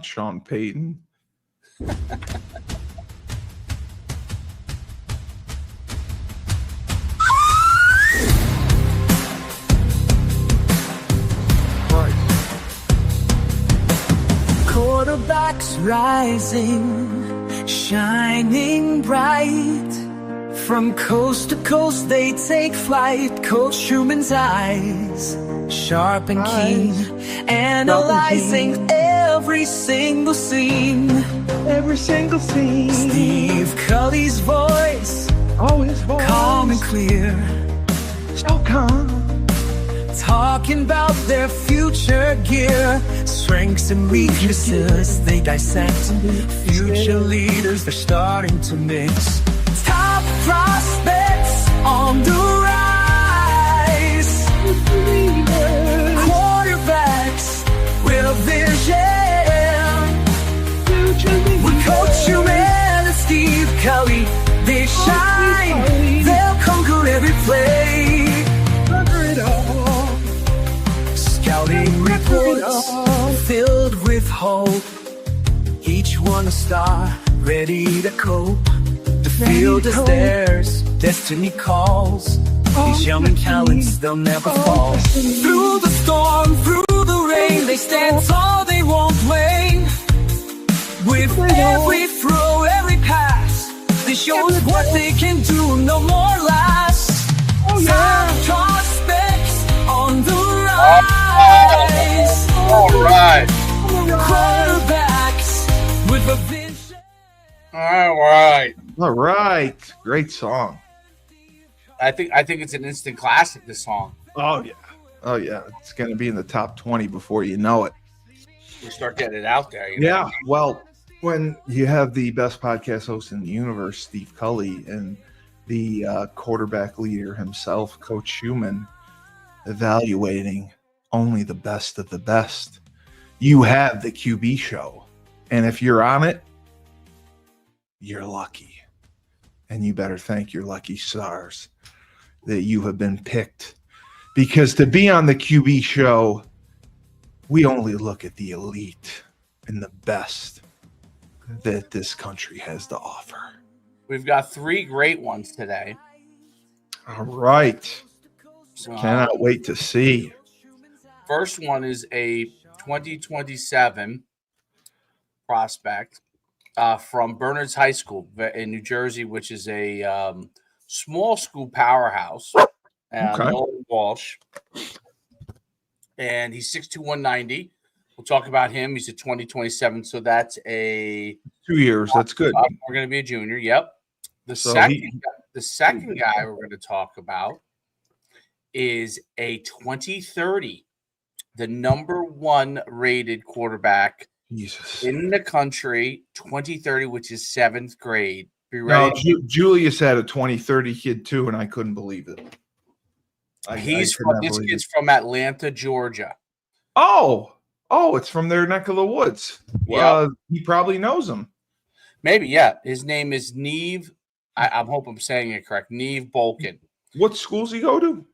Sean Payton. Quarterbacks rising, shining bright. From coast to coast they take flight. Coach Truman's eyes, sharp and keen, analyzing every single scene. Every single scene. Steve Cully's voice, calm and clear. So calm. Talking about their future gear, strengths and weaknesses they dissect. Future leaders they're starting to mix. Top prospects on the rise. Quarterbacks with vision. With Coach Truman and Steve Cully, they shine. They'll conquer every play. Scouting reports filled with hope. Each one a star, ready to cope. The field is theirs, destiny calls. These young talents, they'll never fall. Through the storm, through the rain, they stand tall, they won't wane. With every throw, every pass, they show us what they can do, no more last. Top prospects on the rise. All right. Quarterbacks with a vision. All right. Great song. I think it's an instant classic, this song. Oh yeah. It's gonna be in the top 20 before you know it. We start getting it out there. You know? Yeah. Well, when you have the best podcast host in the universe, Steve Cully, and the quarterback leader himself, Coach Schumann, evaluating only the best of the best, you have the QB show. And if you're on it, you're lucky. And you better thank your lucky stars that you have been picked. Because to be on the QB show, we only look at the elite and the best that this country has to offer. We've got 3 great ones today. All right. So, Cannot wait to see. first one is a 2027 prospect from Bernard's High School in New Jersey, which is a small school powerhouse. Nolan Walsh. And he's 6'2", 190. We'll talk about him. He's a 2027, so that's a 2 years. That's good. We're going to be a junior. Yep. The second guy we're going to talk about is a 2030, the number 1 rated quarterback in the country, 2030, which is 7th grade. Be ready. No, Julius had a 2030 kid too, and I couldn't believe it. This kid's from Atlanta, Georgia. Oh, it's from their neck of the woods. Well, he probably knows him. Maybe, yeah. His name is Neve. I hope I'm saying it correct. Neev Bohlken. What schools he go to?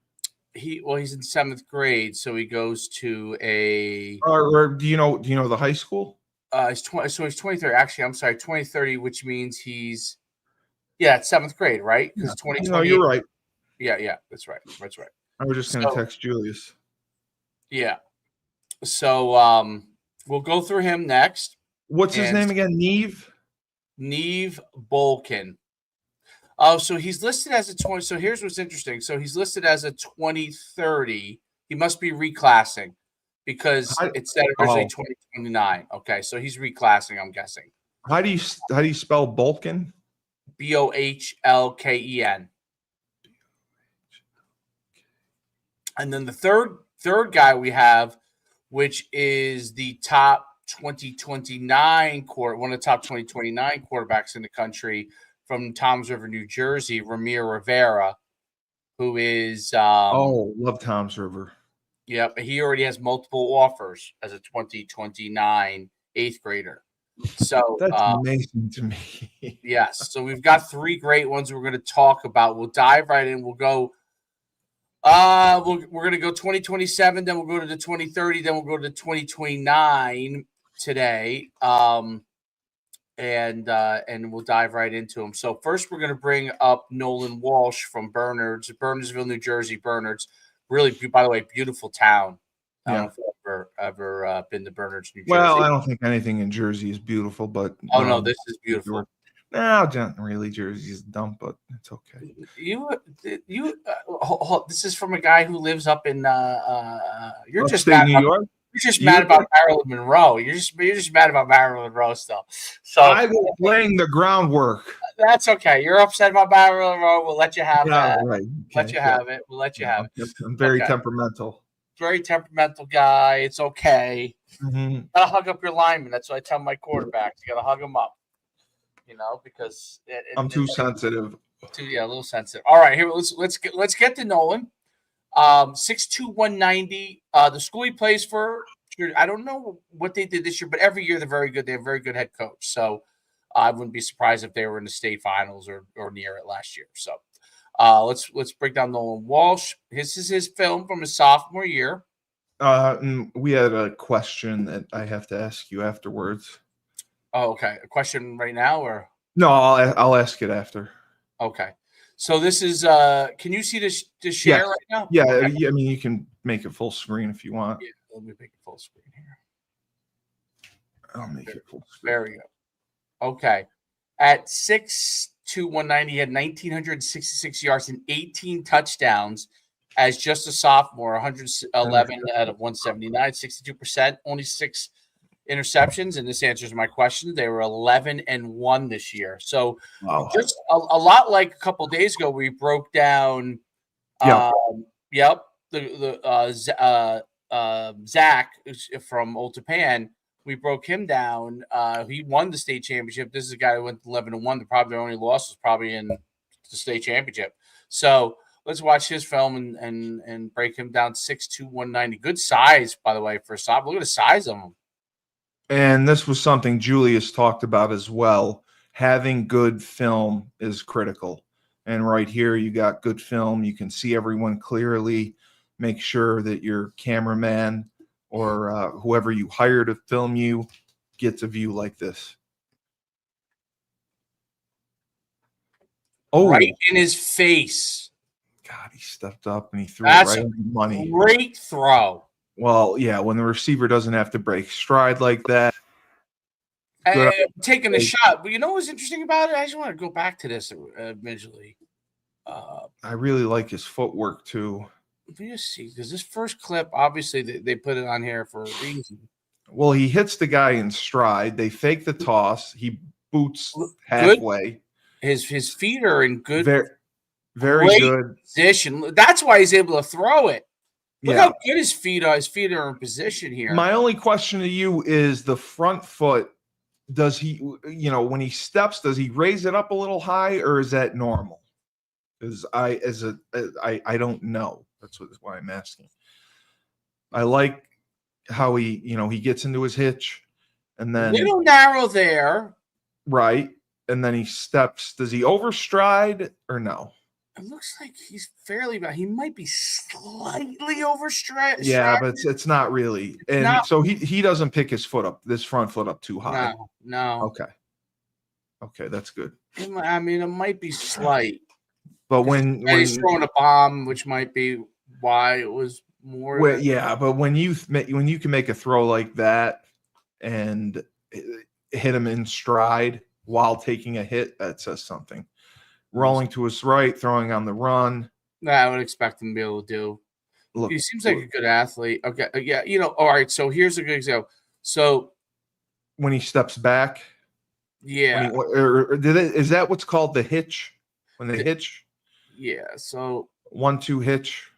He's in 7th grade, so he goes to a. Or do you know the high school? He's 2030. Actually, I'm sorry, 2030, which means he's it's 7th grade, right? Because 2020. No, you're right. Yeah, that's right. I was just going to text Julius. Yeah. So we'll go through him next. What's his name again? Neev Bohlken. Oh, so he's listed as a 20. So here's what's interesting. So he's listed as a 2030. He must be reclassing because it said originally 2029. Okay, so he's reclassing, I'm guessing. How do you spell Bohlken? Bohlken. And then the third guy we have, which is the top 2029 one of the top 2029 quarterbacks in the country from Toms River, New Jersey, Rahmir Rivera, who is love Toms River. Yep, he already has multiple offers as a 2029 8th grader. So that's amazing to me. Yes, so we've got 3 great ones we're going to talk about. We'll dive right in. We'll go. We're going to go 2027, then we'll go to the 2030, then we'll go to the 2029. today. And we'll dive right into them. So first, we're going to bring up Nolan Walsh from Bernardsville, New Jersey. Bernards, really, by the way, beautiful town. I don't know if you've ever been to Bernards, New Jersey. Well, I don't think anything in Jersey is beautiful, but no, this is beautiful. No, not really. Jersey's dumb, but it's okay. This is from a guy who lives up in you're just mad New York. You're just mad about Marilyn Monroe. You're just mad about Marilyn Monroe still. So I was laying the groundwork. That's okay. You're upset about Marilyn Monroe. We'll let you have that. Right. Okay, let you have it. We'll let you have it. I'm very temperamental. Very temperamental guy. It's okay. Mm-hmm. Gotta hug up your lineman. That's what I tell my quarterbacks. You gotta hug them up. Because I'm too sensitive. A little sensitive. All right, here let's get to Nolan. 6'2", 190. The school he plays for, I don't know what they did this year, but every year they're very good. They have a very good head coach. So I wouldn't be surprised if they were in the state finals or near it last year. So let's break down Nolan Walsh. This is his film from his sophomore year. We had a question that I have to ask you afterwards. Oh, okay. A question right now, or no? I'll ask it after. Okay. So this is. Can you see this share right now? Yeah. Okay. I mean, you can make it full screen if you want. Yeah, let me make it full screen here. I'll make it full screen. There we go. Okay. At 6'2", 190, he had 1,966 yards and 18 touchdowns as just a sophomore. 111 out of 179, 62%. Only 6 interceptions, and this answers my question. They were 11-1 this year. So just a lot like a couple days ago, we broke down. Zach from Old Japan. We broke him down. He won the state championship. This is a guy who went 11-1. Their only loss was probably in the state championship. So let's watch his film and break him down. 6'2", 190. Good size, by the way, for a sophomore. Look at the size of him. And this was something Julius talked about as well. Having good film is critical. And right here, you got good film. You can see everyone clearly. Make sure that your cameraman or whoever you hire to film you gets a view like this. Oh, right in his face. God, he stepped up and he threw it right in the money. Great throw. Well, yeah, when the receiver doesn't have to break stride like that. Taking a shot. But you know what's interesting about it? I just want to go back to this visually. I really like his footwork, too. Let me just see, because this first clip, obviously, they put it on here for a reason. Well, he hits the guy in stride. They fake the toss. He boots halfway. His feet are in good, very good position. That's why he's able to throw it. Look how good his feet are. His feet are in position here. My only question to you is the front foot. Does he, when he steps, does he raise it up a little high, or is that normal? Because I don't know. That's why I'm asking. I like how he gets into his hitch, and then little narrow there, right, and then he steps. Does he overstride or no? It looks like he's fairly bad. He might be slightly overstretched. Yeah, but it's not really. And so he doesn't pick his front foot up too high. No. Okay, that's good. I mean, it might be slight. But when he's throwing a bomb, which might be why it was more. Well, yeah, but when you can make a throw like that and hit him in stride while taking a hit, that says something. Rolling to his right, throwing on the run. I would expect him to be able to do. Look, he seems like a good athlete. Okay, yeah, all right. So here's a good example. So when he steps back, yeah, is that what's called the hitch? When they hitch? Yeah. So 1-2 hitch.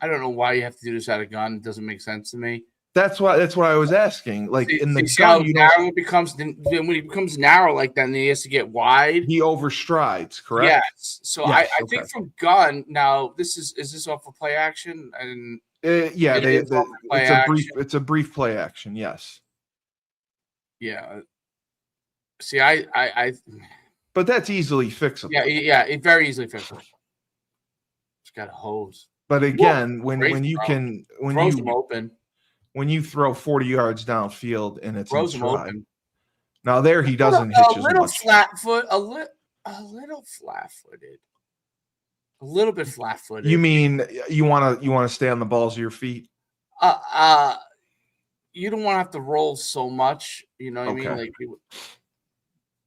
I don't know why you have to do this out of gun. It doesn't make sense to me. That's what I was asking. Like in the gun, narrow it becomes. Then when he becomes narrow like that, and he has to get wide. He overstrides, correct? Yes. So I think from gun. Now is this off of play action? And it's a brief play action. Yes. Yeah. See, I. But that's easily fixable. Yeah, it very easily fixable. It's got a hose. But again, when you throws them open. when you throw 40 yards downfield and it's in Throws him stride. open. Now there he doesn't hitch as little much. a little flat-footed. A little bit flat-footed. You mean you want to stay on the balls of your feet? You don't want to have to roll so much. You know what I mean? Like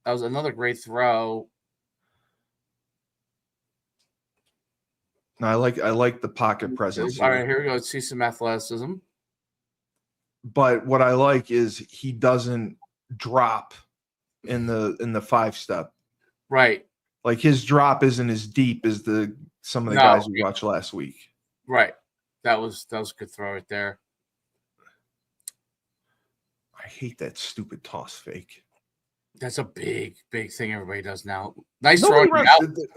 that was another great throw. No, I like the pocket presence. All right, here we go. Let's see some athleticism. But what I like is he doesn't drop in the 5-step. Right. Like his drop isn't as deep as some of the guys we watched last week. Right. That was a good throw right there. I hate that stupid toss fake. That's a big thing everybody does now. Nice Nobody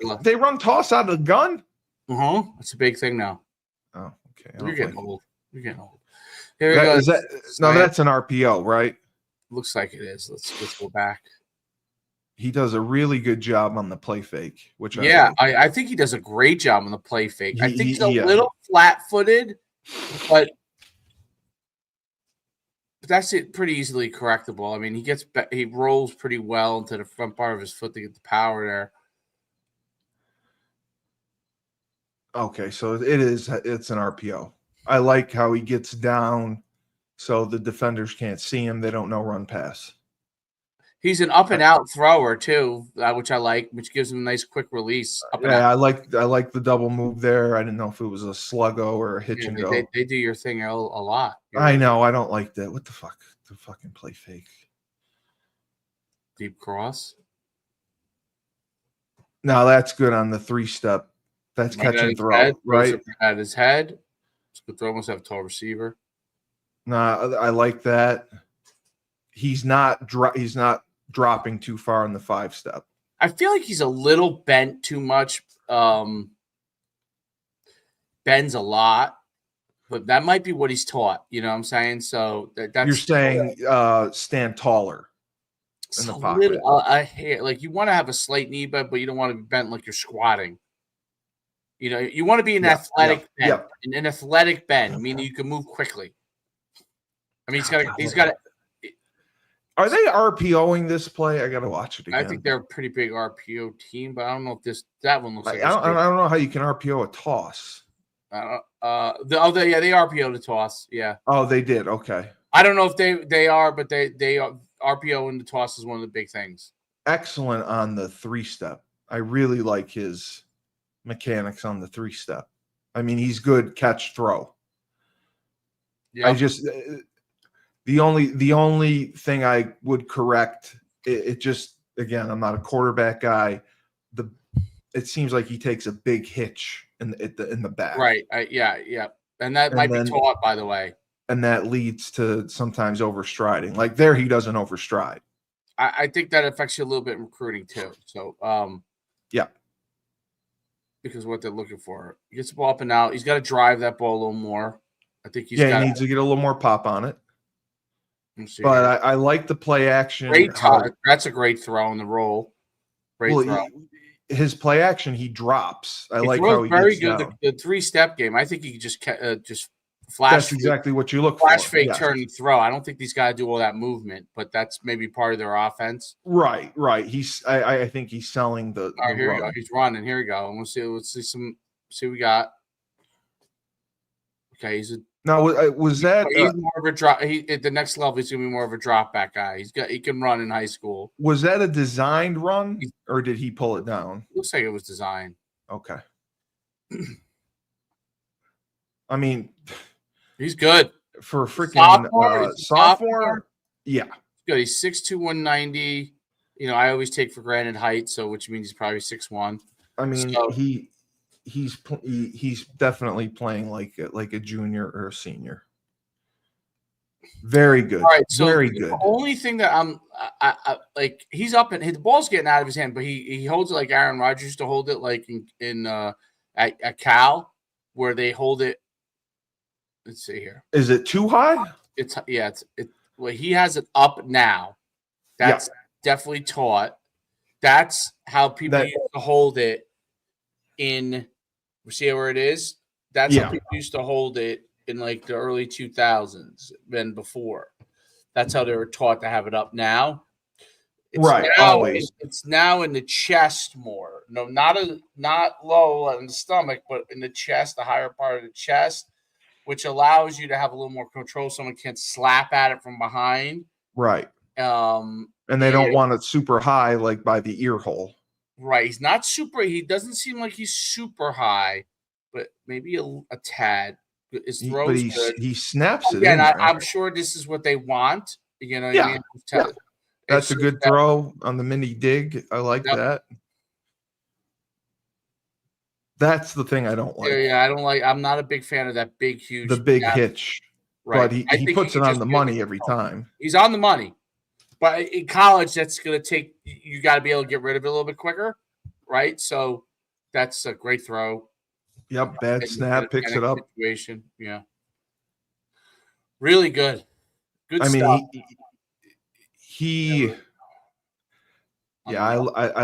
throw. They run toss out of the gun? That's a big thing now. Oh, okay. You're getting old. You're getting old. Here we go. That's an RPO, right? Looks like it is. Let's go back. He does a really good job on the play fake, which I think he does a great job on the play fake. I think he's a little flat-footed, but that's it. Pretty easily correctable. I mean, he rolls pretty well into the front part of his foot to get the power there. Okay, so it's an RPO. I like how he gets down so the defenders can't see him. They don't know run pass. He's an up and out thrower too, which I like, which gives him a nice quick release. I like the double move there. I didn't know if it was a sluggo or a hitch and go. They do your thing a lot. I know. I don't like that. What the fuck? The fucking play fake. Deep cross. Now that's good on the 3-step. That's catch and throw, right? At his head. It's good throw. Must have a tall receiver. Nah, I like that. He's not dropping too far in the 5-step. I feel like he's a little bent too much. Bends a lot, but that might be what he's taught. You know what I'm saying? So that's you're saying stand taller in the pocket. I hate like you want to have a slight knee bend, but you don't want to be bent like you're squatting. You know, you want to be an athletic bend, an athletic bend, meaning you can move quickly. I mean, he's got it. Are they RPOing this play? I got to watch it again. I think they're a pretty big RPO team, but I don't know if that one looks like. I don't know how you can RPO a toss. They RPO the toss. Yeah. Oh, they did. Okay. I don't know if they are, but they RPO in the toss is one of the big things. Excellent on the 3-step. I really like his mechanics on the 3-step. I mean, he's good catch throw. Yeah. I just the only thing I would correct it just again, I'm not a quarterback guy. It seems like he takes a big hitch in the back. Right. Yeah. And that might be taught, by the way. And that leads to sometimes overstriding. Like there, he doesn't overstride. I think that affects you a little bit in recruiting too. So, yeah. Because what they're looking for. He gets the ball up and out. He's got to drive that ball a little more. I think he needs to get a little more pop on it. But I like the play action. Great that's a great throw in the roll. Great throw. His play action, he drops. I like how he very gets good. down. The 3-step game. I think he just flash. That's exactly what you look flash for. Fake, turn, and throw. I don't think these guys do all that movement, but that's maybe part of their offense. Right. I think he's selling the. All right, here we go. He's running. Here we go. And let's see what we got. Okay, now was that he's more of a drop? At the next level, he's gonna be more of a drop back guy. He can run in high school. Was that a designed run, or did he pull it down? Looks like it was designed. Okay. I mean, he's good for a freaking sophomore. Yeah, he's good. He's 6'2", 190. You know, I always take for granted height, so which means he's probably 6'1". I mean, he's definitely playing like a junior or a senior. Very good. All right, so very good. The only thing that I like, he's up and the ball's getting out of his hand, but he holds it like Aaron Rodgers used to hold it, like at Cal, where they hold it. Let's see here. Is it too high? Well, he has it up now. That's definitely taught. That's how people used to hold it in. See where it is? That's how people used to hold it in like the early 2000s than before. That's how they were taught to have it up now. Always. It's now in the chest more. No, not low in the stomach, but in the chest, the higher part of the chest, which allows you to have a little more control. Someone can't slap at it from behind. Right. And they don't want it super high, like by the ear hole. Right. He's not super. He doesn't seem like he's super high, but maybe a tad. His throw's good. He snaps it Again, in there. I'm sure this is what they want. You know what I mean? That's a good throw on the mini dig. I like that. That's the thing I don't like. Yeah, I don't like. I'm not a big fan of that big, huge. The big hitch. Right. But he puts it on the money every time. He's on the money. But in college, that's going to take – you got to be able to get rid of it a little bit quicker, right? So that's a great throw. Yep, bad snap, picks it up. Situation. Yeah. Really good. Good stuff. I mean, he I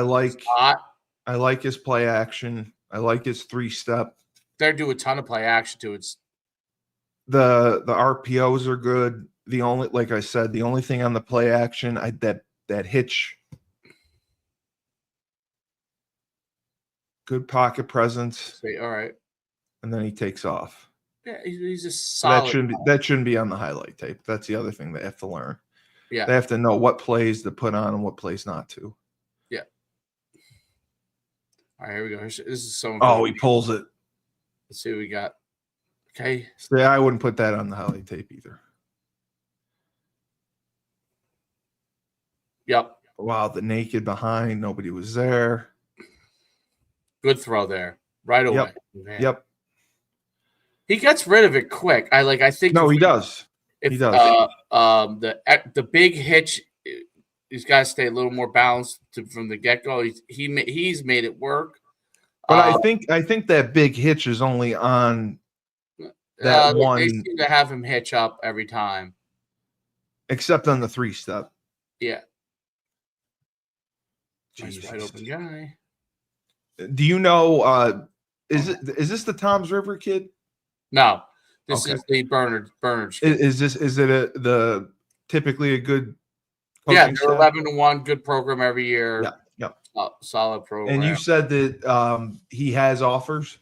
like his play action. I like his 3-step. They do a ton of play action too. It's the RPOs are good. The only, like I said, the only thing on the play action, that hitch, good pocket presence. All right, and then he takes off. Yeah, he's a solid. That shouldn't be on the highlight tape. That's the other thing they have to learn. Yeah, they have to know what plays to put on and what plays not to. Yeah. All right, here we go. This is so. Oh, he pulls it. Let's see what we got. Okay. So I wouldn't put that on the highlight tape either. Yep. Wow, the naked behind, nobody was there. Good throw there, right away. Yep. He gets rid of it quick. I think. No, he does. He does. The big hitch, he's got to stay a little more balanced from the get go. He's made it work. But I think that big hitch is only on that one. They seem to have him hitch up every time, except on the 3-step. Yeah. Nice wide open guy. Do you know? Is this the Toms River kid? No, this is the Bernard. Is it the typically a good? Yeah, they're 11-1, good program every year. Yeah. Solid program. And you said that he has offers.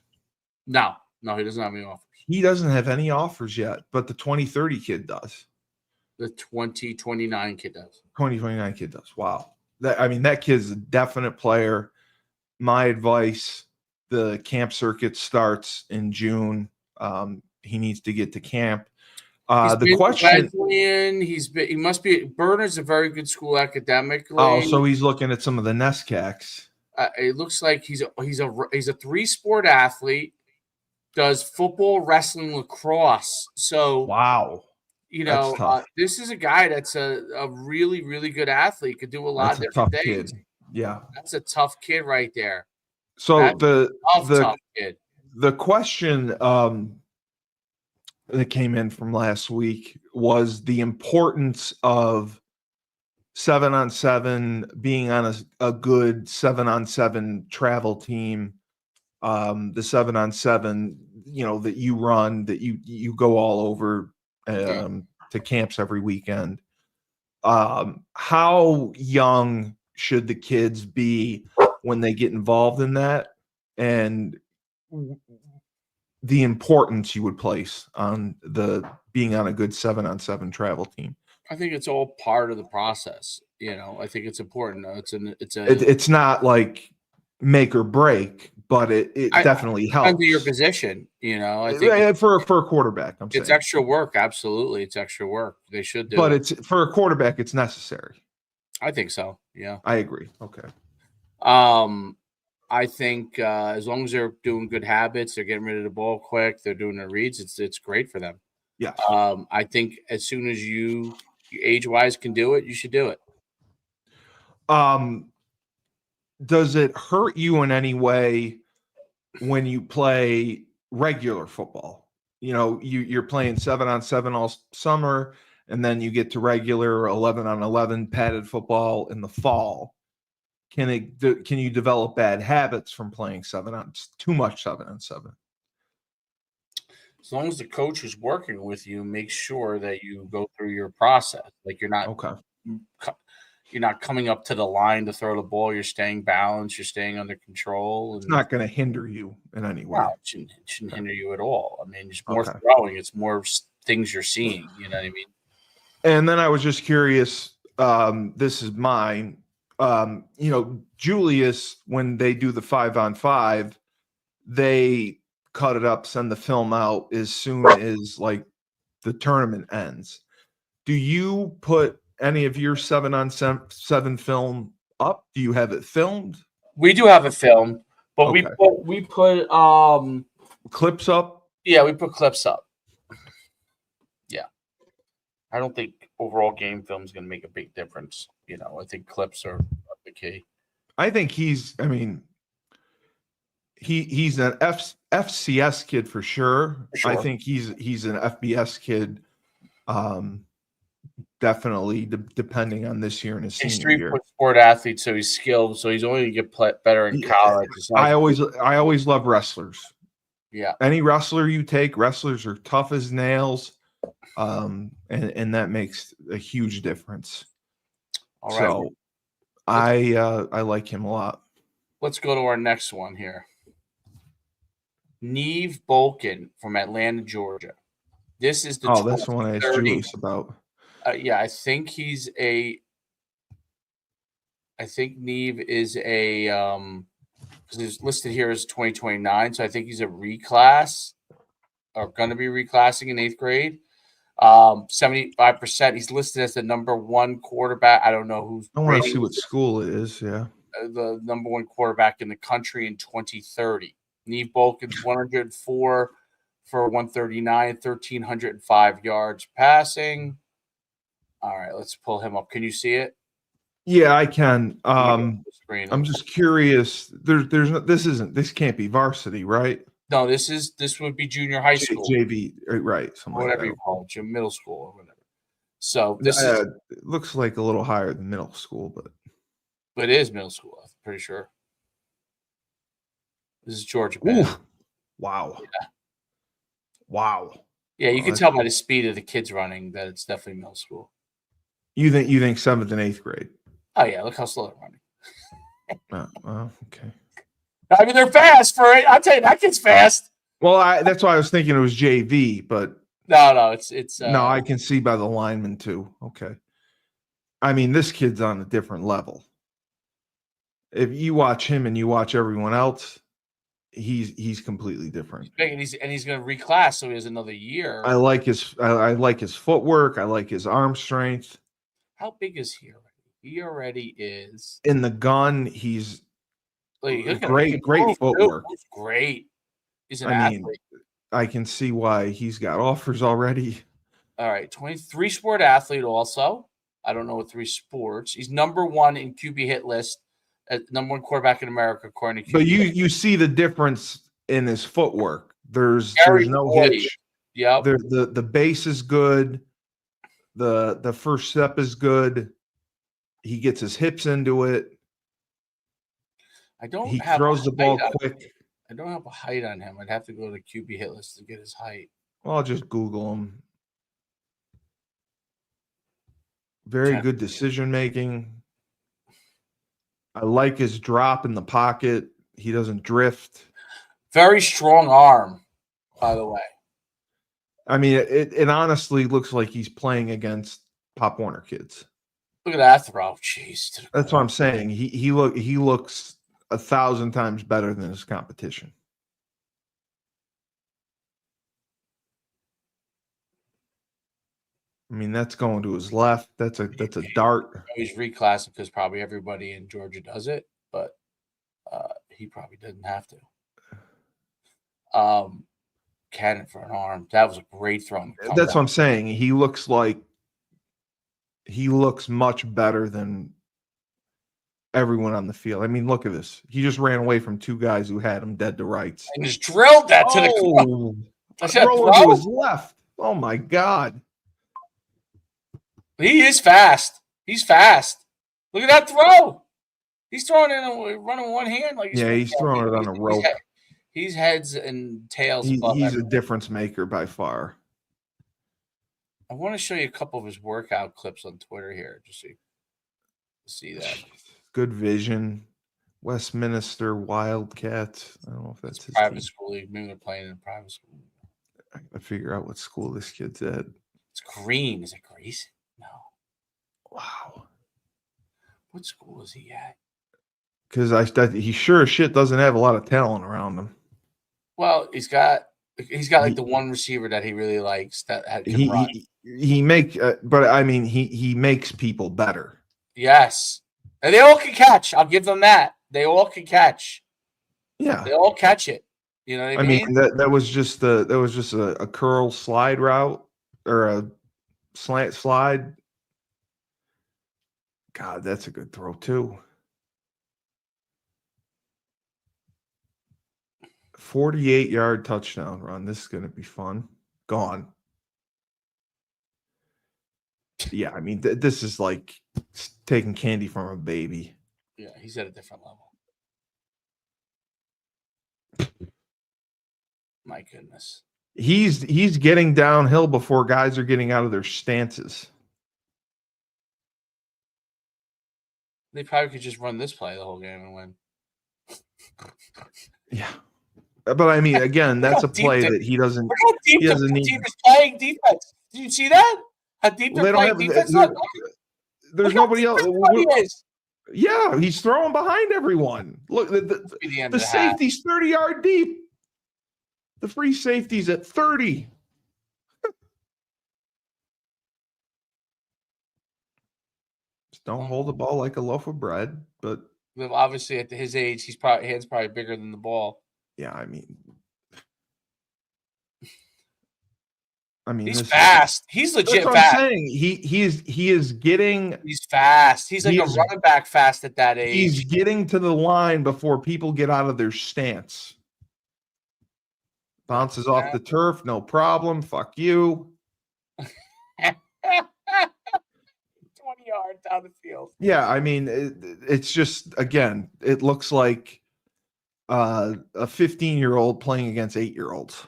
No, he doesn't have any offers. He doesn't have any offers yet, but the 2030 kid does. The 2029 kid does. 2029 kid does. Wow. That kid's a definite player. My advice, the camp circuit starts in June. He needs to get to camp. The question, he must be. Bernard's a very good school academically. Oh, so he's looking at some of the NESCACs. It looks like he's a 3-sport athlete. Does football, wrestling, lacrosse. So wow. This is a guy that's a really, really good athlete. Could do a lot of different things. Kid. Yeah, that's a tough kid right there. So tough kid. The question that came in from last week was the importance of 7-on-7 being on a good 7-on-7 travel team. The 7-on-7, that you run, that you go all over. To camps every weekend. How young should the kids be when they get involved in that, and the importance you would place on being on a good 7-on-7 travel team? I think it's all part of the process. I think it's important. It's not like make or break, but it definitely helps. Under your position, I think for a quarterback, it's extra work. Absolutely, it's extra work. They should do, but it's for a quarterback, it's necessary. I think so. Yeah, I agree. Okay. I think as long as they're doing good habits, they're getting rid of the ball quick, they're doing their reads. It's great for them. Yeah. I think as soon as you age-wise can do it, you should do it. Does it hurt you in any way when you play regular football? You're playing 7-on-7 all summer, and then you get to regular 11-on-11 padded football in the fall. Can you develop bad habits from playing too much 7-on-7? as long as the coach who's working with you makes sure that you go through your process. Like you're not coming up to the line to throw the ball. You're staying balanced. You're staying under control. It's not going to hinder you in any way. No, it shouldn't hinder you at all. I mean, it's more throwing. It's more things you're seeing. You know what I mean? And then I was just curious. This is mine. Julius, when they do the 5-on-5, they cut it up, send the film out as soon as like the tournament ends. Do you put any of your 7-on-7 film up? Do you have it filmed? We do have it filmed, but we put clips up. Yeah, we put clips up. Yeah, I don't think overall game film is going to make a big difference. I think clips are the key. I think he's an FCS kid for sure. I think he's an FBS kid. Definitely, depending on this year and his senior year. He's sport athlete, so he's skilled. So he's only going to get better in college. I always love wrestlers. Yeah, any wrestler you take, wrestlers are tough as nails, and that makes a huge difference. All right. So I like him a lot. Let's go to our next one here. Neev Bohlken from Atlanta, Georgia. This is the that's the one I asked Julius about. Yeah, I think Neve is a because it's listed here as 2029, so I think he's a reclass or going to be reclassing in 8th grade. 75%. He's listed as the number 1 quarterback. I don't know who's. I want to see what school it is. Yeah, the number 1 quarterback in the country in 2030. Neev Bohlken's 104 for 139, 1,305 yards passing. All right, let's pull him up. Can you see it? Yeah, I can. I'm just curious. This can't be varsity, right? No, this would be junior high school. JV, right? Whatever you call it, middle school or whatever. So it looks like a little higher than middle school, but it is middle school. I'm pretty sure. This is Georgia. Wow. Yeah. Wow. Yeah, you can tell by the speed of the kids running that it's definitely middle school. You think 7th and 8th grade? Oh yeah, look how slow they're running. Okay. I mean, they're fast for it. I'll tell you, that kid's fast. Well, that's why I was thinking it was JV, but no, it's no, I can see by the lineman too. Okay. I mean, this kid's on a different level. If you watch him and you watch everyone else, he's completely different. He's going to reclass, so he has another year. I like his footwork. I like his arm strength. How big is he already? He already is in the gun. He's great footwork. He's great. He's an athlete. I can see why he's got offers already. All right, 23 sport athlete also. I don't know what 3 sports. He's number 1 in QB hit list. Number 1 quarterback in America, according to QB. But you see the difference in his footwork. There's no hitch. Yeah. The base is good. The first step is good. He gets his hips into it. He throws the ball quick. I don't have a height on him. I'd have to go to QB hit list to get his height. Well, I'll just Google him. Very good decision making. I like his drop in the pocket. He doesn't drift. Very strong arm, by the way. I mean, it honestly looks like he's playing against Pop Warner kids. Look at that throw. Jeez. That's what I'm saying. He looks 1,000 times better than his competition. I mean, that's going to his left. That's a dart. He's reclassing because probably everybody in Georgia does it, but he probably didn't have to. Cannon for an arm. That was a great throw. That's what I'm saying. He looks much better than everyone on the field. I mean, look at this. He just ran away from 2 guys who had him dead to rights. And just drilled that to the throw to his left. Oh my God. He is fast. He's fast. Look at that throw. He's throwing it running one hand. He's throwing it on a rope. He's heads and tails above. He's a difference maker by far. I want to show you a couple of his workout clips on Twitter here, just so you see that. Good vision. Westminster Wildcats. I don't know if that's his private team. school league. Maybe they're playing in a private school. I gotta figure out what school this kid's at. It's Green. Is it Grayson? No. Wow. What school is he at? Because he sure as shit doesn't have a lot of talent around him. Well, he's got like the one receiver that he really likes that can run. He makes people better. Yes, and they all can catch. I'll give them that. They all can catch. Yeah, they all catch it. You know what I mean? That was just a curl slide route or a slant slide. God, that's a good throw too. 48-yard touchdown run. This is going to be fun. Gone. Yeah, I mean, this is like taking candy from a baby. Yeah, he's at a different level. My goodness. He's getting downhill before guys are getting out of their stances. They probably could just run this play the whole game and win. Yeah. But I mean, again, that's a play that he doesn't. Look how deep the team is playing defense. Did you see that? How deep they're playing defense? There's nobody else. Yeah, he's throwing behind everyone. Look, the safety's 30-yard deep. The free safety's at 30. Just don't hold the ball like a loaf of bread. But obviously, at his age, his hand's probably bigger than the ball. Yeah, I mean, he's fast. He's legit fast. I'm saying. He is getting. He's fast. He's like a running back fast at that age. He's getting to the line before people get out of their stance. Bounces off the turf, no problem. Fuck you. 20 yards down the field. Yeah, I mean, it's just, again, it looks like a 15-year-old playing against 8-year-olds.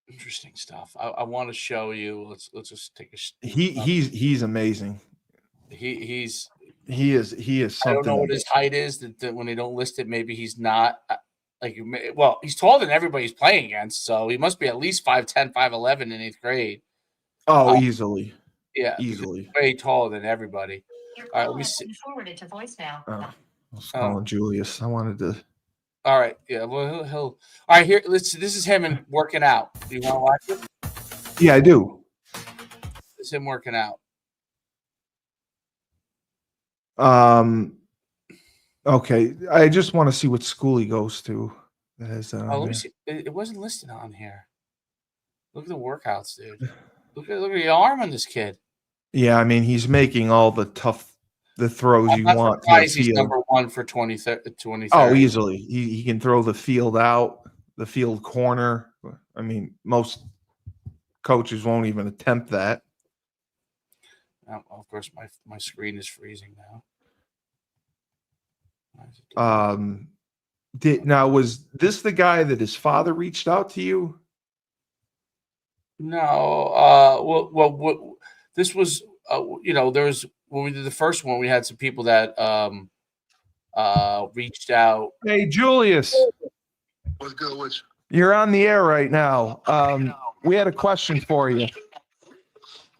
Interesting stuff. I want to show you. Let's just take a. He's amazing. He is something. I don't know what his height is. That when they don't list it, maybe he's not. He's taller than everybody he's playing against, so he must be at least 5'10", 5'11" in 8th grade. Oh, easily. Yeah, easily. Way taller than everybody. All right, let me see. Forwarded to voicemail. I was calling Julius. I wanted to. All right, yeah. Well, he'll. All right, here. This is him and working out. Do you want to watch it? Yeah, I do. This is him working out. Okay, I just want to see what school he goes to. Let me see. It wasn't listed on here. Look at the workouts, dude. Look at the arm on this kid. Yeah, I mean, he's making all the throws you want. He's number one for 20. Oh, easily. He can throw the field out, the field corner. I mean, most coaches won't even attempt that. Of course, my screen is freezing now. Now, was this the guy that his father reached out to you? No. This was, there was, when we did the first one, we had some people that reached out. Hey, Julius. What's good with you? You're on the air right now. We had a question for you.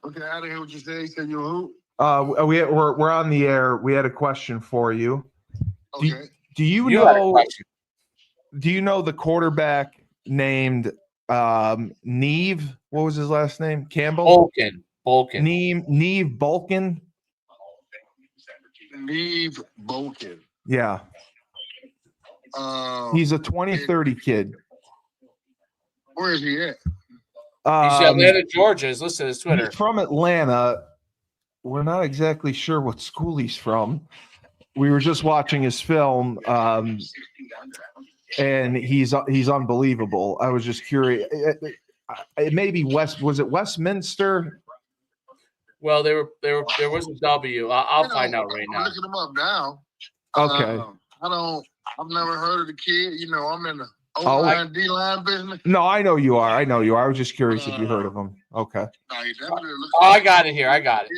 Okay, I didn't hear what you said. You said you're who? We're on the air. We had a question for you. Okay. Do you know the quarterback named Neve? What was his last name? Campbell? Bohlken. Neev Bohlken? Neev Bohlken. Yeah. He's a 2030 kid. Where is he at? He's Atlanta, Georgia. Is listed as Twitter. He's from Atlanta. We're not exactly sure what school he's from. We were just watching his film, and he's unbelievable. I was just curious. It may be was it Westminster? Well, there was a W. I'll find out right now. I'm looking him up now. Okay. I've never heard of the kid. You know, I'm in the O-line, D-line business. No, I know you are. I was just curious if you heard of him. Okay. No, he definitely looks I got it here. I got it.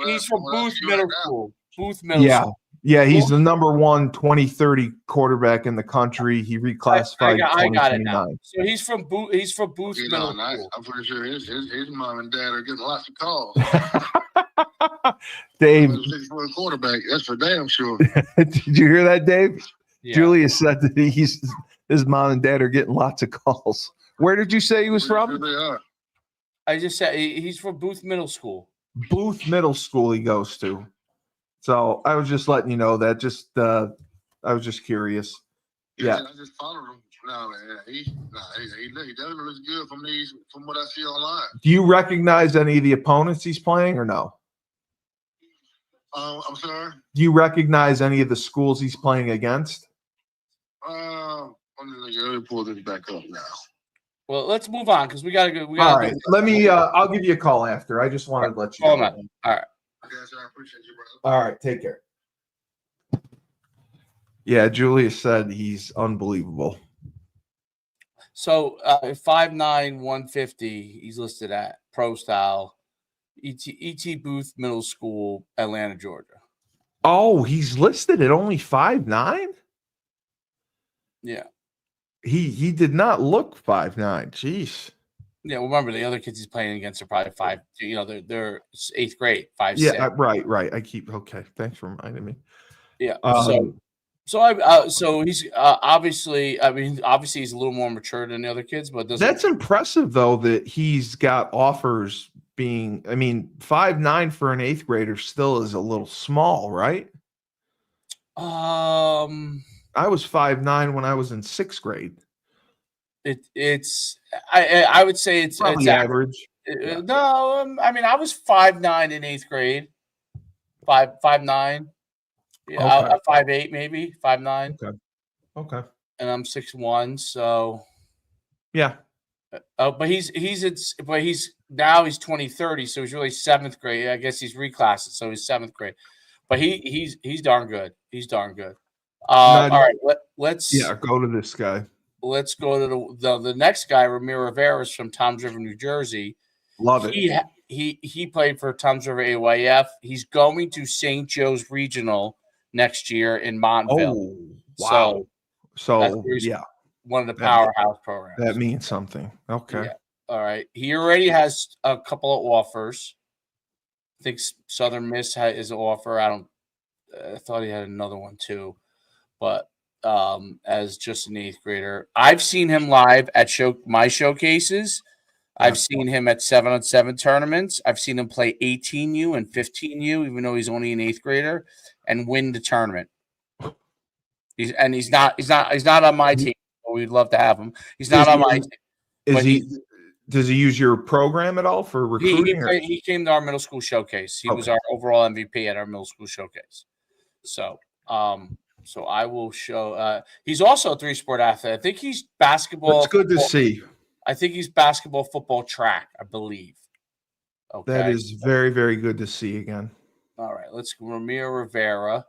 He's from Booth Middle School. Booth Middle School. Yeah, he's the number 1 2030 quarterback in the country. He reclassified. I got it now. So he's from Booth. He's from Booth Middle School. I'm pretty sure his mom and dad are getting lots of calls. Dave, for a quarterback, that's for damn sure. Did you hear that, Dave? Yeah. Julius said that his mom and dad are getting lots of calls. Where did you say he was from? They are. I just said he's from Booth Middle School. Booth Middle School he goes to. So I was just letting you know that. I was just curious. Yeah. I just followed him. No, man, he definitely looks good from what I see online. Do you recognize any of the opponents he's playing or no? I'm sorry. Do you recognize any of the schools he's playing against? Let me pull this back up now. Well, let's move on because we gotta go. All right. Let me. I'll give you a call after. I just wanted to let you know. All right. Okay, so I appreciate you, brother. All right. Take care. Yeah, Julius said he's unbelievable. So 5'9", 150, he's listed at Pro Style, ET Booth Middle School, Atlanta, Georgia. Oh, he's listed at only 5'9"? Yeah. He did not look 5'9". Jeez. Yeah, well, remember the other kids he's playing against are probably 5. You know, they're 8th grade, 5'6". Yeah, right. Okay. Thanks for reminding me. Yeah. So he's obviously. I mean, obviously he's a little more mature than the other kids, but that's impressive though that he's got offers. Being, I mean, 5'9" for an 8th grader still is a little small, right? I was 5'9" when I was in 6th grade. I would say it's probably average. No, I mean I was 5'9" in 8th grade. 5'9". Yeah, okay. 5'8", maybe 5'9". Okay. And I'm 6'1", so yeah. But he's now he's 2030, so he's really 7th grade. I guess he's reclassed, so he's 7th grade. But he's darn good. He's darn good. All right, let's go to this guy. Let's go to the next guy. Rahmir Rivera is from Toms River, New Jersey. Love it. He played for Toms River AYF. He's going to St. Joe's Regional next year in Montville. Oh, wow. So yeah, one of the powerhouse programs. That means something. Okay. Yeah. All right. He already has a couple of offers. I think Southern Miss is an offer. I thought he had another one too, but as just an 8th grader, I've seen him live at my showcases. I've seen him at 7-on-7 tournaments. I've seen him play 18U and 15U, even though he's only an 8th grader, and win the tournament. He's not on my team. But we'd love to have him. He's not on my team. Does he use your program at all for recruiting? He came to our middle school showcase. He was our overall MVP at our middle school showcase. So I will show. He's also a 3-sport athlete. I think he's basketball. That's good to see. I think he's basketball, football, track, I believe. Okay. That is very, very good to see again. All right. Let's go. Rahmir Rivera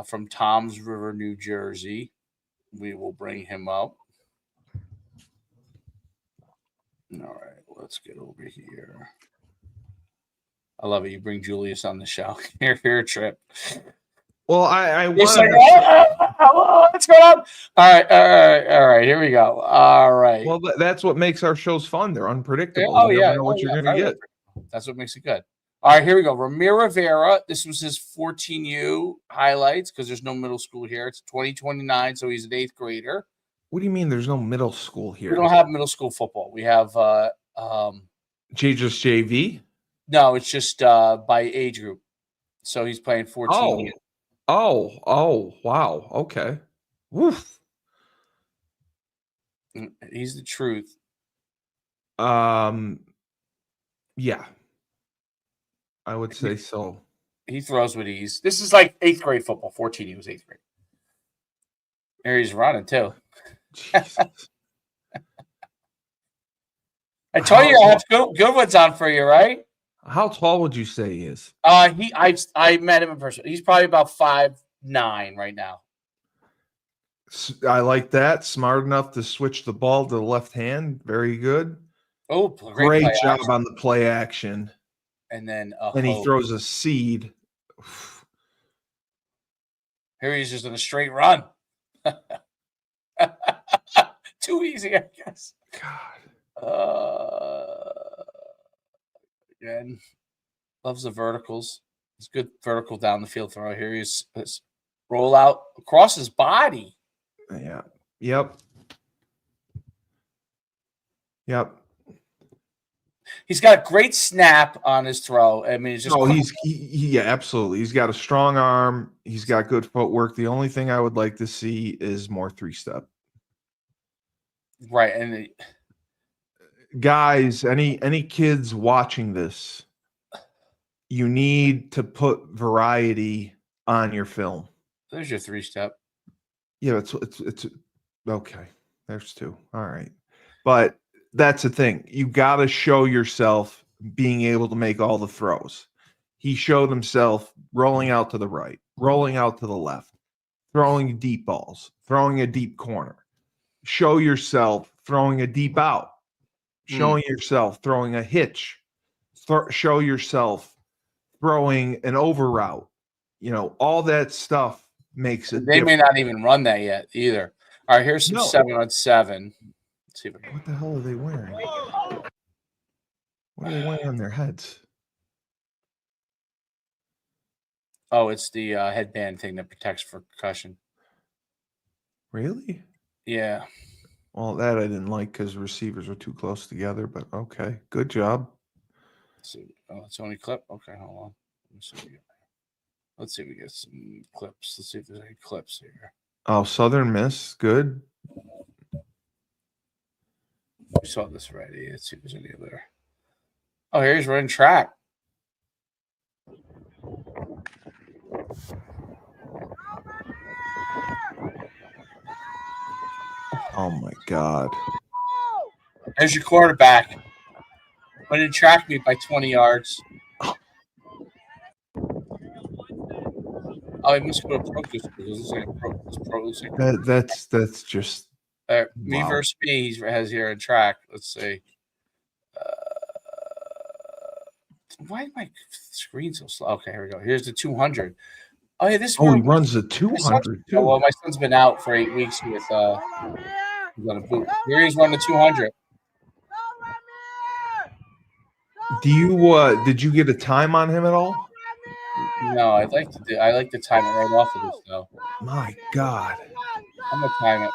from Toms River, New Jersey. We will bring him up. All right. Let's get over here. I love it. You bring Julius on the show. Here, Trip. Well, I want what's going on? All right. Here we go. All right. Well, that's what makes our shows fun. They're unpredictable. Oh, you yeah. never know what you're going to get. That's what makes it good. All right, here we go. Rahmir Rivera. This was his 14U highlights because there's no middle school here. It's 2029, so he's an 8th grader. What do you mean there's no middle school here? We don't have middle school football. We have just JV? No, it's just by age group. So he's playing 14. Oh, wow. Okay. Woof. He's the truth. Yeah. I would say so. He throws with ease. This is like 8th grade football. 14, he was 8th grade. There he's running too. I told you I have good ones on for you, right? How tall would you say he is? I met him in person. He's probably about 5'9" right now. I like that. Smart enough to switch the ball to the left hand. Very good. Oh, great job on the play action. And then he throws a seed. Here he's just in a straight run. Too easy, I guess. God. Again, loves the verticals. It's good vertical down the field throw. Here he's roll out across his body. Yeah. Yep. Yep. He's got a great snap on his throw. I mean, it's just yeah, absolutely. He's got a strong arm. He's got good footwork. The only thing I would like to see is more 3-step. Right. And guys, any kids watching this, you need to put variety on your film. There's your 3-step. Yeah, it's okay. There's 2. All right. But that's the thing. You got to show yourself being able to make all the throws. He showed himself rolling out to the right, rolling out to the left, throwing deep balls, throwing a deep corner. Show yourself throwing a deep out, showing yourself throwing a hitch, show yourself throwing an over route. You know, all that stuff makes it. They may not even run that yet either. All right, here's some 7-on-7. Let's see what the hell are they wearing? What are they wearing on their heads? Oh, it's the headband thing that protects for concussion. Really? Yeah. Well, that I didn't like because receivers are too close together, but okay. Good job. Let's see. Oh, it's only clip? Okay, hold on. Let's see if we get some clips. Let's see if there's any clips here. Oh, Southern Miss. Good. We saw this already. Let's see if there's any other. Oh, here he's running track. Oh my God. There's your quarterback. Went in track meet by 20 yards. Oh, he must go to pro school. That's just me versus me. He has here in track. Let's see. Why is my screen so slow? Okay, here we go. Here's the 200. Oh yeah, this. Oh, he runs the 200 too. Well, my son's been out for 8 weeks with. He's on a boot. Here he's running the 200. Do you did you get a time on him at all? No, I like to time it right off of this though. My God. I'm gonna time it.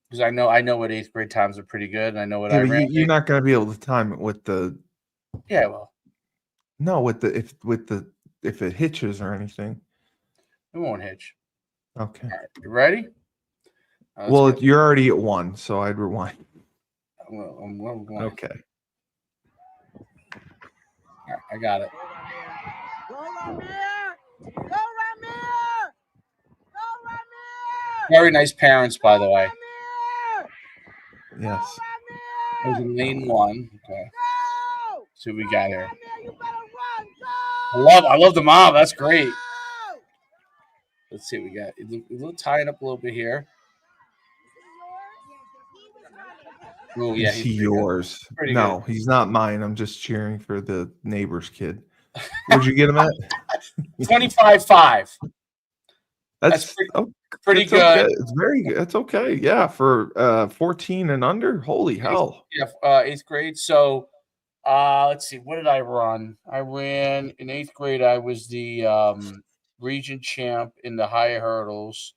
Because I know what 8th grade times are pretty good, and I know what I ran. You're not gonna be able to time it with the. Yeah, well. No, if it hitches or anything. It won't hitch. Okay. All right, you ready? Well, you're already at 1, so I'd rewind. Well, I'm going. Okay. All right, I got it. Go Rahmir! Go Rahmir! Go Rahmir! Very nice parents, by the way. Yes. It was in lane 1. Okay. See what we got here. I love the mom. That's great. Let's see what we got. We'll tie it up a little bit here. Oh yeah, he's yours. No, good. He's not mine. I'm just cheering for the neighbor's kid. Where'd you get him at? 25.5. That's pretty good. Okay. It's very good. It's okay. Yeah, for 14 and under. Holy hell. Yeah, 8th grade. So let's see. What did I run? I ran in 8th grade. I was the region champ in the high hurdles,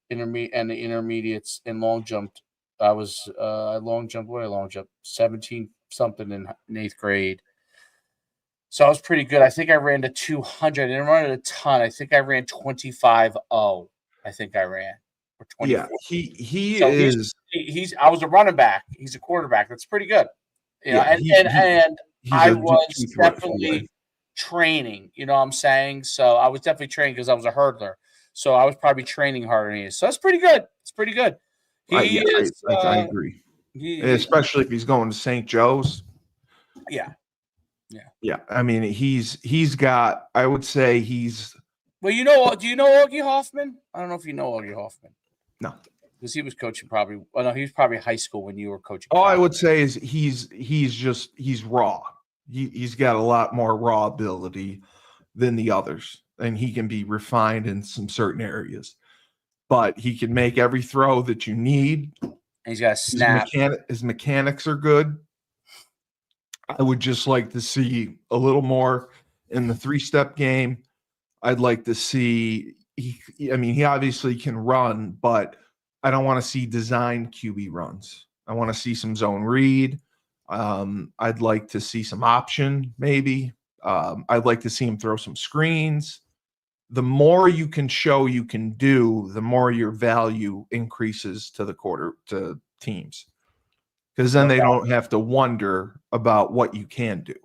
and the intermediates, and long jumped. I was long jump. What did I long jump? 17 something in 8th grade. So I was pretty good. I think I ran to 200. I didn't run it a ton. I think I ran 25.0. I think I ran. Or 24. Yeah, he's I was a running back. He's a quarterback. That's pretty good. You know, and I was definitely training. You know what I'm saying? So I was definitely training because I was a hurdler. So I was probably training harder than he is. So that's pretty good. It's pretty good. I agree. Especially if he's going to St. Joe's. Yeah. I mean, he's got. I would say he's Well, you know, do you know Augie Hoffman? I don't know if you know Augie Hoffman. No. Because he was coaching probably. Well, no, he was probably high school when you were coaching. All I college. would say is he's raw. He's got a lot more raw ability than the others, and he can be refined in some certain areas. But he can make every throw that you need. And he's got a snap. His mechanics are good. I would just like to see a little more in the 3-step game. I'd like to see he obviously can run, but I don't want to see designed QB runs. I want to see some zone read. I'd like to see some option, maybe. I'd like to see him throw some screens. The more you can show you can do, the more your value increases to teams. Because then they don't have to wonder about what you can do.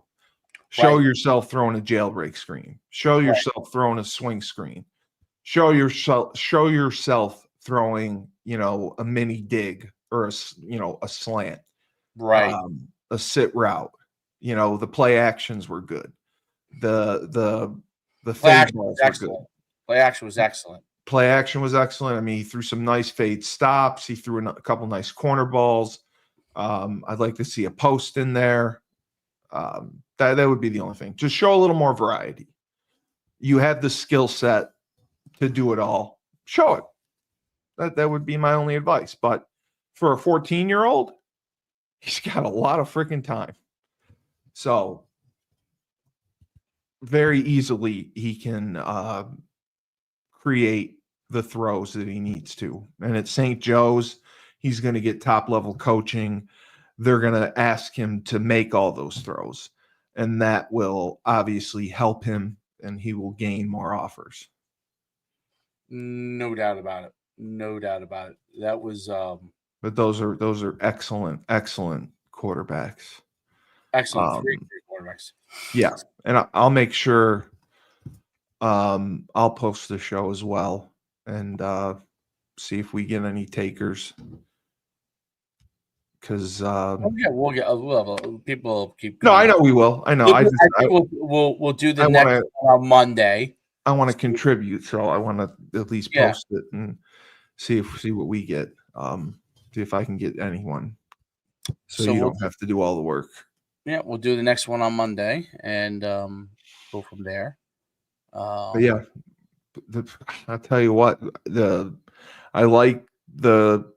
Show yourself throwing a jailbreak screen. Show yourself throwing a swing screen. Show yourself throwing, a mini dig or a slant. Right. A sit route. The play actions were good. The play fade action balls was were excellent. good. Play action was excellent. Play action was excellent. I mean, he threw some nice fade stops. He threw a couple nice corner balls. I'd like to see a post in there. That would be the only thing. Just show a little more variety. You have the skill set to do it all. Show it. That would be my only advice. But for a 14-year-old, he's got a lot of freaking time. So very easily he can create the throws that he needs to. And at St. Joe's, he's going to get top-level coaching. They're going to ask him to make all those throws. And that will obviously help him, and he will gain more offers. No doubt about it. No doubt about it. That was But those are excellent quarterbacks. excellent. Three quarterbacks. Yeah, and I'll make sure I'll post the show as well and see if we get any takers. Because we'll have people keep. No, I know we will. I know. I think we'll do the next one on Monday. I want to contribute, so I want to at least post it and see what we get. See if I can get anyone, so you don't have to do all the work. Yeah, we'll do the next one on Monday and go from there. But yeah, I'll tell you what. I like the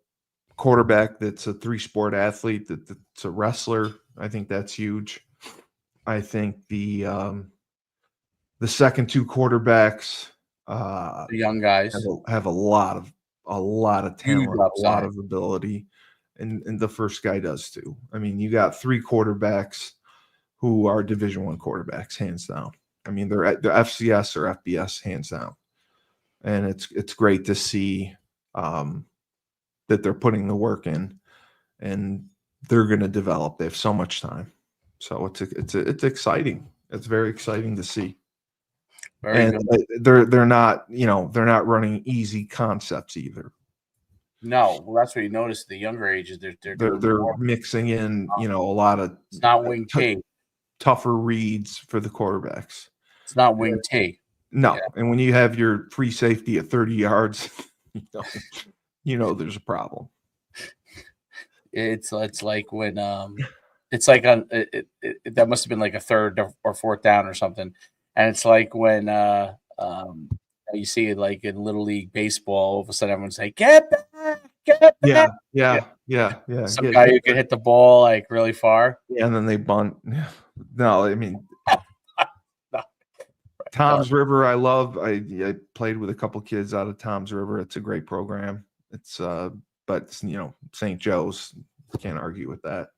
quarterback that's a 3-sport athlete, that's a wrestler. I think that's huge. I think the second 2 quarterbacks, the young guys, have a lot of talent, a lot of ability, and the first guy does too. I mean, you got 3 quarterbacks who are Division I quarterbacks, hands down. I mean, they're FCS or FBS, hands down, and it's great to see that they're putting the work in, and they're going to develop. They have so much time, so it's exciting. It's very exciting to see. Very good. They're not running easy concepts either. No, well, that's what you notice. The younger ages, they're mixing in a lot of it's not wing T, tougher reads for the quarterbacks. It's not wing T. No, and when you have your free safety at 30 yards, there's a problem. It's like when it's like on that must have been like a 3rd or 4th down or something, and it's like when you see it like in Little League baseball, all of a sudden everyone's like, "Get back, get back!" Yeah. Some guy who can hit the ball like really far. Yeah, and then they bunt. No, I mean. Tom's River, I love. I played with a couple kids out of Tom's River. It's a great program. It's but St. Joe's, can't argue with that.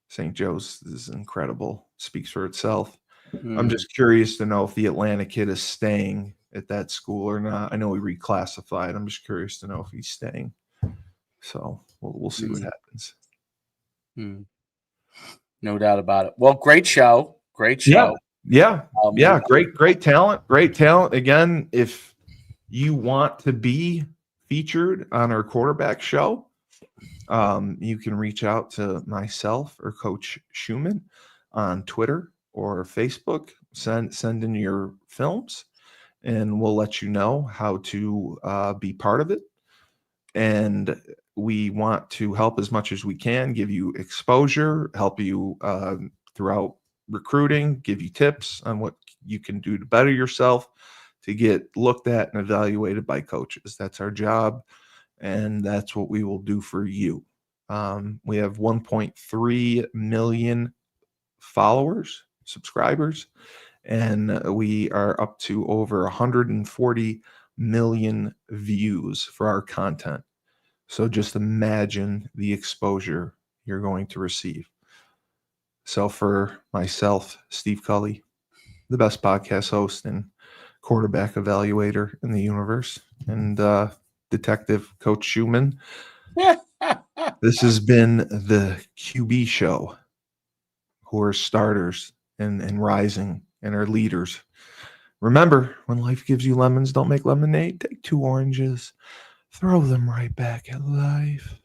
St. Joe's is incredible. Speaks for itself. I'm just curious to know if the Atlanta kid is staying at that school or not. I know he reclassified. I'm just curious to know if he's staying. So we'll see what happens. No doubt about it. Well, great show. Great show. Yeah. Great talent. Again, if you want to be featured on our quarterback show, you can reach out to myself or Coach Schumann on Twitter or Facebook. Send in your films, and we'll let you know how to be part of it. And we want to help as much as we can, give you exposure, help you throughout recruiting, give you tips on what you can do to better yourself, to get looked at and evaluated by coaches. That's our job, and that's what we will do for you. We have 1.3 million followers, subscribers, and we are up to over 140 million views for our content. So just imagine the exposure you're going to receive. So for myself, Steve Cully, the best podcast host and quarterback evaluator in the universe, and Detective Coach Schumann, this has been the QB show, who are starters and rising and are leaders. Remember, when life gives you lemons, don't make lemonade. Take 2 oranges, throw them right back at life.